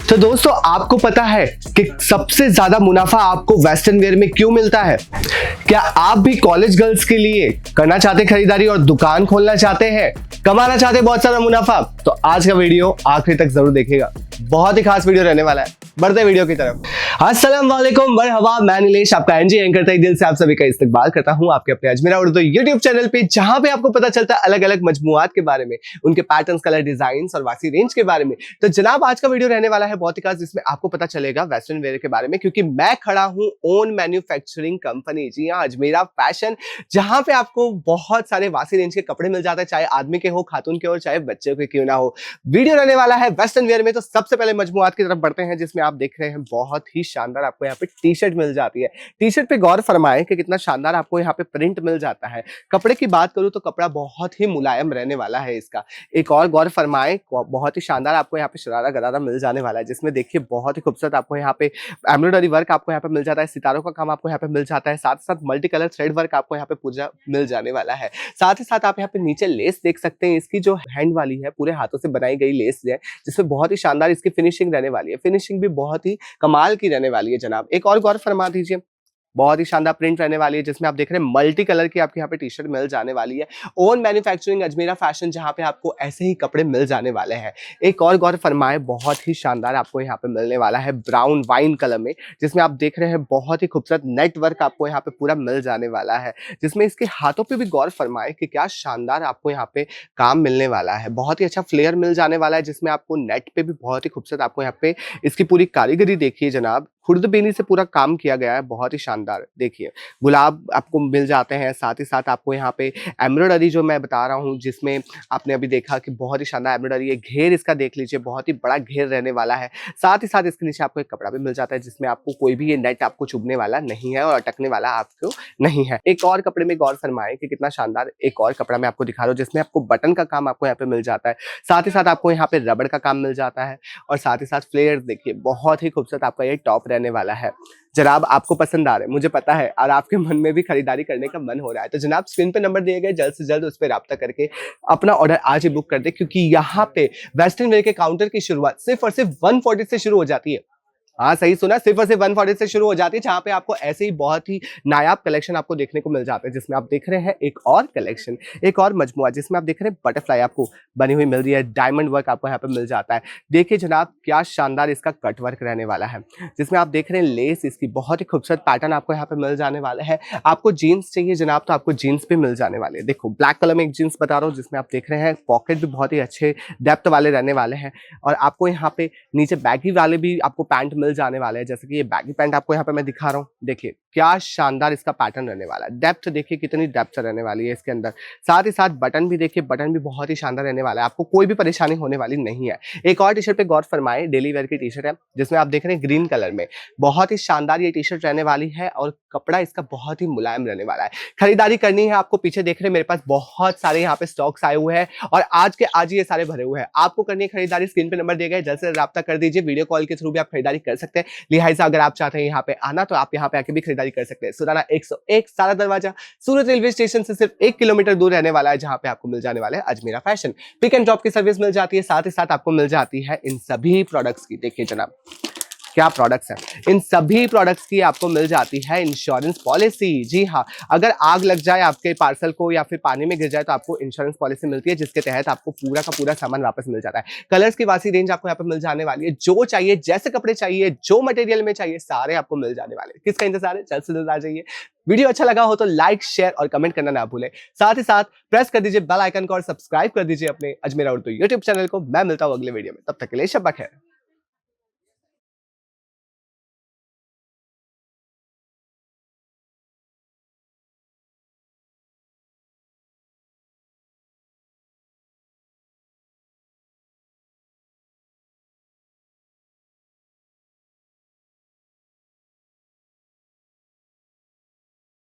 तो दोस्तों आपको पता है कि सबसे ज्यादा मुनाफा आपको वेस्टर्न वेयर में क्यों मिलता है? क्या आप भी कॉलेज गर्ल्स के लिए करना चाहते खरीदारी और दुकान खोलना चाहते हैं, कमाना चाहते हैं बहुत सारा मुनाफा? तो आज का वीडियो आखिरी तक जरूर देखिएगा, बहुत ही खास वीडियो रहने वाला है। बढ़ते वीडियो की तरफ। अस्सलाम वालेकुम, मरहबा, मैं नीलेश आपका एनजी एंकर तहे दिल से आप सभी का इस्तकबाल करता हूं आपके अपने अजमेरा उर्दू यूट्यूब चैनल पे, जहां पे आपको पता चलता है अलग अलग मजमुआत के बारे में, उनके पैटर्न्स, कलर, डिजाइन और वासी रेंज के बारे में। तो जनाब आज का वीडियो रहने वाला है बहुत ही खास, जिसमें आपको पता चलेगा वेस्टर्न वेयर के बारे में, क्योंकि मैं खड़ा हूं ओन मैन्युफैक्चरिंग कंपनी, जी हाँ, अजमेरा फैशन, जहां पे आपको बहुत सारे वासी रेंज के कपड़े मिल जाते हैं, चाहे आदमी के हो, खातून के हो, चाहे बच्चे के क्यों ना हो। वीडियो रहने वाला है वेस्टर्न वेयर में। तो सबसे पहले मजमुआत की तरफ बढ़ते हैं, जिसमें आप देख रहे हैं बहुत ही शानदार आपको यहाँ पे टी शर्ट मिल जाती है। टी शर्ट पे गौर फरमाएं कि कितना शानदार आपको यहाँ पे प्रिंट मिल जाता है। कपड़े की बात करूं तो कपड़ा बहुत ही मुलायम रहने वाला है इसका। एक और गौर फरमाएं, बहुत ही शानदार आपको यहाँ पे शरारा गरारा मिल जाने वाला है, जिसमें देखिए बहुत ही खूबसूरत आपको यहाँ पे एम्ब्रॉयडरी वर्क आपको यहाँ पे मिल जाता है, सितारों का काम आपको यहाँ पे मिल जाता है, साथ ही साथ मल्टी कलर थ्रेड वर्क आपको यहाँ पे पूरा मिल जाने वाला है। साथ ही साथ आप यहाँ पे नीचे लेस देख सकते हैं, इसकी जो हैंड वाली है पूरे हाथों से बनाई गई लेस है, जिसमें बहुत ही शानदार इसकी फिनिशिंग रहने वाली है। फिनिशिंग भी बहुत ही कमाल की रहने वाली है जनाब। एक और गौर फरमा दीजिए, बहुत ही शानदार प्रिंट रहने वाली है, जिसमें आप देख रहे हैं मल्टी कलर की आपके यहाँ पे टी शर्ट मिल जाने वाली है। ओन मैन्युफैक्चरिंग अजमेरा फैशन, जहाँ पे आपको ऐसे ही कपड़े मिल जाने वाले हैं। एक और गौर फरमाए, बहुत ही शानदार आपको यहाँ पे मिलने वाला है ब्राउन वाइन कलर में, जिसमें आप देख रहे हैं बहुत ही खूबसूरत नेट वर्क आपको यहाँ पे पूरा मिल जाने वाला है, जिसमें इसके हाथों पे भी गौर फरमाए कि क्या शानदार आपको यहाँ पे काम मिलने वाला है। बहुत ही अच्छा फ्लेयर मिल जाने वाला है, जिसमें आपको नेट पे भी बहुत ही खूबसूरत आपको यहाँ पे इसकी पूरी कारीगरी देखिए जनाब, खुर्दबीनी से पूरा काम किया गया है, बहुत ही शानदार। देखिए गुलाब आपको मिल जाते हैं, साथ ही साथ आपको यहाँ पे एम्ब्रॉयडरी जो मैं बता रहा हूँ, जिसमें आपने अभी देखा कि बहुत ही शानदार एम्ब्रॉयडरी है। घेर इसका देख लीजिए, बहुत ही बड़ा घेर रहने वाला है। साथ ही साथ इसके नीचे आपको एक कपड़ा भी मिल जाता है, जिसमें आपको कोई भी ये नेट आपको चुभने वाला नहीं है और अटकने वाला आपको नहीं है। एक और कपड़े में गौर फरमाए कि कितना शानदार एक और कपड़ा मैं आपको दिखा रहा हूँ, जिसमें आपको बटन का काम आपको यहाँ पे मिल जाता है, साथ ही साथ आपको यहाँ पे रबड़ का काम मिल जाता है, और साथ ही साथ फ्लेयर देखिए, बहुत ही खूबसूरत आपका ये टॉप रहने वाला है। जनाब आपको पसंद आ रहा है, मुझे पता है, और आपके मन में भी खरीदारी करने का मन हो रहा है, तो जनाब स्क्रीन पे नंबर दिए गए, जल्द से जल्द उस पर राब्ता करके अपना ऑर्डर आज ही बुक कर दे, क्योंकि यहाँ पे वेस्टर्न वेयर के काउंटर की शुरुआत सिर्फ और सिर्फ 140 से शुरू हो जाती है। हाँ सही सुना, सिर्फ और सिर्फ 140 से शुरू हो जाती है, जहाँ पे आपको ऐसे ही बहुत ही नायाब कलेक्शन आपको देखने को मिल जाते हैं। जिसमें आप देख रहे हैं एक और कलेक्शन, एक और मजमुआ, जिसमें आप देख रहे हैं बटरफ्लाई आपको बनी हुई मिल रही है, डायमंड वर्क आपको यहाँ पे मिल जाता है। देखिए जनाब क्या शानदार इसका कट वर्क रहने वाला है, जिसमें आप देख रहे हैं लेस, इसकी बहुत ही खूबसूरत पैटर्न आपको यहाँ पे मिल जाने वाला है। आपको जीन्स चाहिए जनाब तो आपको जीन्स भी मिल जाने वाले हैं। देखो ब्लैक कलर में एक जीन्स बता रहा हूँ, जिसमें आप देख रहे हैं पॉकेट भी बहुत ही अच्छे डेप्थ वाले रहने वाले हैं, और आपको यहाँ पे नीचे बैगी वाले भी आपको पैंट मिल जाने वाले हैं, जैसे कि ये बैगी पैंट आपको यहाँ पे मैं दिखा रहा हूँ। देखिए क्या शानदार इसका पैटर्न रहने वाला है, डेप्थ देखिए कितनी डेप्थ रहने वाली है इसके अंदर। साथ ही साथ बटन भी देखिए, बटन भी बहुत ही शानदार रहने वाला है, आपको कोई भी परेशानी होने वाली नहीं है। एक और टी शर्ट पे गौर फरमाए, डेली वेयर की टी शर्ट है, जिसमें आप देख रहे हैं ग्रीन कलर में, बहुत ही शानदार ये टी शर्ट रहने वाली है, और कपड़ा इसका बहुत ही मुलायम रहने वाला है। खरीदारी करनी है आपको, पीछे देख रहे हैं मेरे पास बहुत सारे यहाँ पे स्टॉक्स आए हुए हैं, और आज के आज ही ये सारे भरे हुए हैं। आपको करनी है खरीदारी, स्क्रीन पे नंबर दिए गए, जल्द से राब्ता कर दीजिए। वीडियो कॉल के थ्रू भी आप खरीदारी कर सकते हैं, लिहाजा अगर आप चाहते हैं यहाँ पे आना तो आप यहाँ पे आके भी खरीदारी कर सकते हैं। सुराना 101 सारा दरवाजा सूरत रेलवे स्टेशन से सिर्फ 1 किलोमीटर दूर रहने वाला है, जहाँ पे आपको मिल जाने वाला है Ajmera fashion. Pick and drop की सर्विस मिल जाती है, साथ ही साथ आपको मिल जाती है इन सभी प्रोडक्ट्स की, देखिए जनाब क्या प्रोडक्ट्स हैं, इन सभी प्रोडक्ट्स की आपको मिल जाती है इंश्योरेंस पॉलिसी। जी हाँ, अगर आग लग जाए आपके पार्सल को या फिर पानी में गिर जाए तो आपको इंश्योरेंस पॉलिसी मिलती है, जिसके तहत आपको पूरा का पूरा सामान वापस मिल जाता है। कलर्स की वासी रेंज आपको यहाँ पे मिल जाने वाली है, जो चाहिए, जैसे कपड़े चाहिए, जो मटेरियल में चाहिए, सारे आपको मिल जाने वाले हैं। किसका इंतजार है, जल्द से जल्द आ जाइए। वीडियो अच्छा लगा हो तो लाइक, शेयर और कमेंट करना ना भूलें। साथ ही साथ प्रेस कर दीजिए बेल आइकन को और सब्सक्राइब कर दीजिए अपने अजमेरा उर्दू यूट्यूब चैनल को। मैं मिलता हूँ अगले वीडियो में, तब तक के लिए शब्बा खैर।